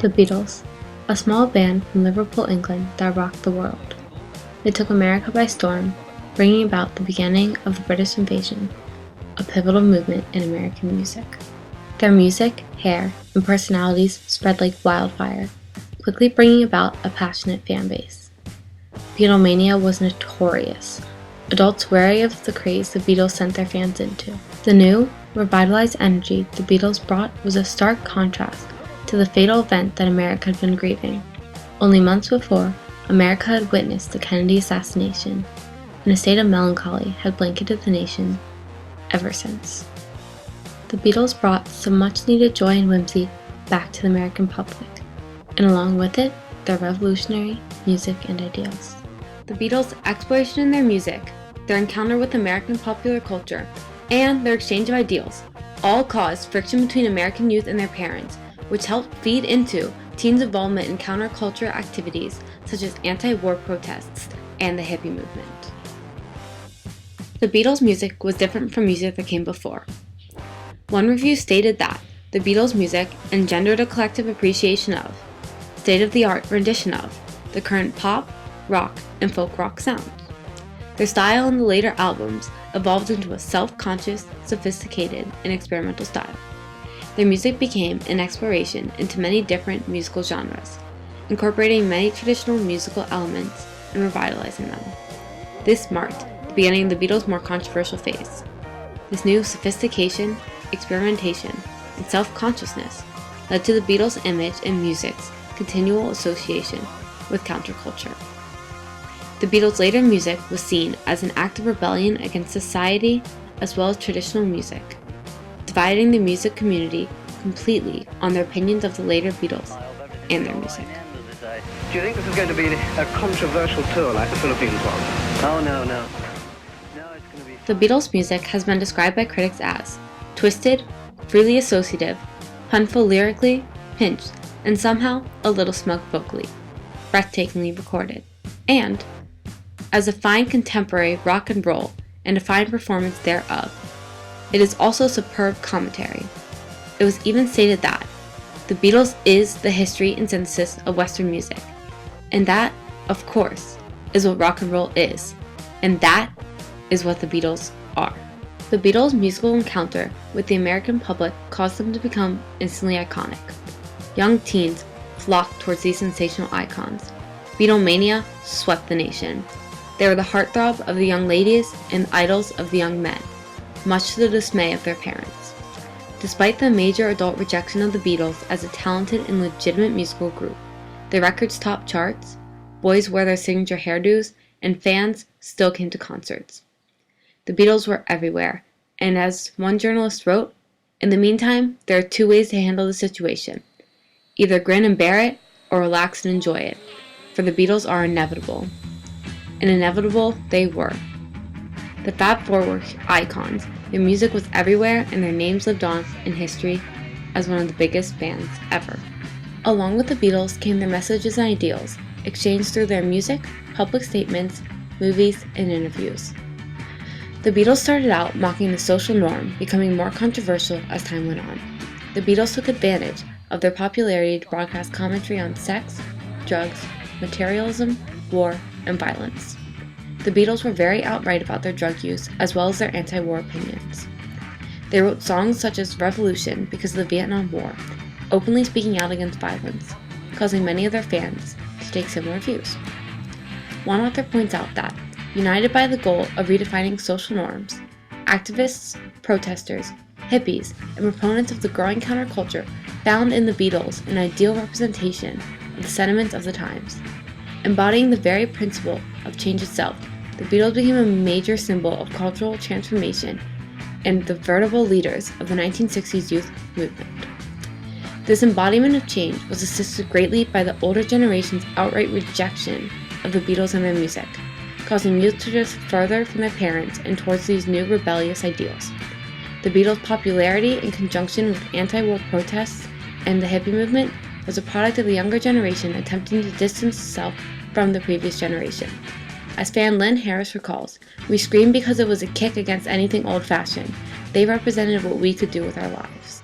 The Beatles, a small band from Liverpool, England that rocked the world. They took America by storm, bringing about the beginning of the British invasion, a pivotal movement in American music. Their music, hair, and personalities spread like wildfire, quickly bringing about a passionate fan base. Beatlemania was notorious, adults wary of the craze the Beatles sent their fans into. The new, revitalized energy the Beatles brought was a stark contrast to the fatal event that America had been grieving. Only months before, America had witnessed the Kennedy assassination, and a state of melancholy had blanketed the nation ever since. The Beatles brought some much-needed joy and whimsy back to the American public, and along with it, their revolutionary music and ideals. The Beatles' exploration in their music, their encounter with American popular culture, and their exchange of ideals all caused friction between American youth and their parents, which helped feed into teens' involvement in counterculture activities such as anti-war protests and the hippie movement. The Beatles' music was different from music that came before. One review stated that the Beatles' music engendered a collective appreciation of, state-of-the-art rendition of, the current pop, rock, and folk rock sound. Their style in the later albums evolved into a self-conscious, sophisticated, and experimental style. Their music became an exploration into many different musical genres, incorporating many traditional musical elements and revitalizing them. This marked the beginning of the Beatles' more controversial phase. This new sophistication, experimentation, and self-consciousness led to the Beatles' image and music's continual association with counterculture. The Beatles' later music was seen as an act of rebellion against society as well as traditional music, dividing the music community completely on their opinions of the later Beatles and their music. Do you think this is going to be a controversial tour like the Philippines was? Oh, no. It's going to be... The Beatles' music has been described by critics as twisted, freely associative, punful lyrically, pinched, and somehow a little smug vocally, breathtakingly recorded, and as a fine contemporary rock and roll and a fine performance thereof. It is also superb commentary. It was even stated that the Beatles is the history and synthesis of Western music, and that, of course, is what rock and roll is, and that is what the Beatles are. The Beatles' musical encounter with the American public caused them to become instantly iconic. Young teens flocked towards these sensational icons. Beatlemania swept the nation. They were the heartthrob of the young ladies and idols of the young men, much to the dismay of their parents. Despite the major adult rejection of the Beatles as a talented and legitimate musical group, their records topped charts, boys wore their signature hairdos, and fans still came to concerts. The Beatles were everywhere, and as one journalist wrote, "In the meantime, there are two ways to handle the situation. Either grin and bear it, or relax and enjoy it, for the Beatles are inevitable." And inevitable they were. The Fab Four were icons. Their music was everywhere, and their names lived on in history as one of the biggest bands ever. Along with the Beatles came their messages and ideals, exchanged through their music, public statements, movies, and interviews. The Beatles started out mocking the social norm, becoming more controversial as time went on. The Beatles took advantage of their popularity to broadcast commentary on sex, drugs, materialism, war, and violence. The Beatles were very outright about their drug use as well as their anti-war opinions. They wrote songs such as Revolution because of the Vietnam War, openly speaking out against violence, causing many of their fans to take similar views. One author points out that, united by the goal of redefining social norms, activists, protesters, hippies, and proponents of the growing counterculture found in the Beatles an ideal representation of the sentiments of the times. Embodying the very principle of change itself, the Beatles became a major symbol of cultural transformation and the veritable leaders of the 1960s youth movement. This embodiment of change was assisted greatly by the older generation's outright rejection of the Beatles and their music, causing youth to drift further from their parents and towards these new rebellious ideals. The Beatles' popularity in conjunction with anti-war protests and the hippie movement was a product of the younger generation attempting to distance itself from the previous generation. As fan Lynn Harris recalls, "We screamed because it was a kick against anything old-fashioned. They represented what we could do with our lives."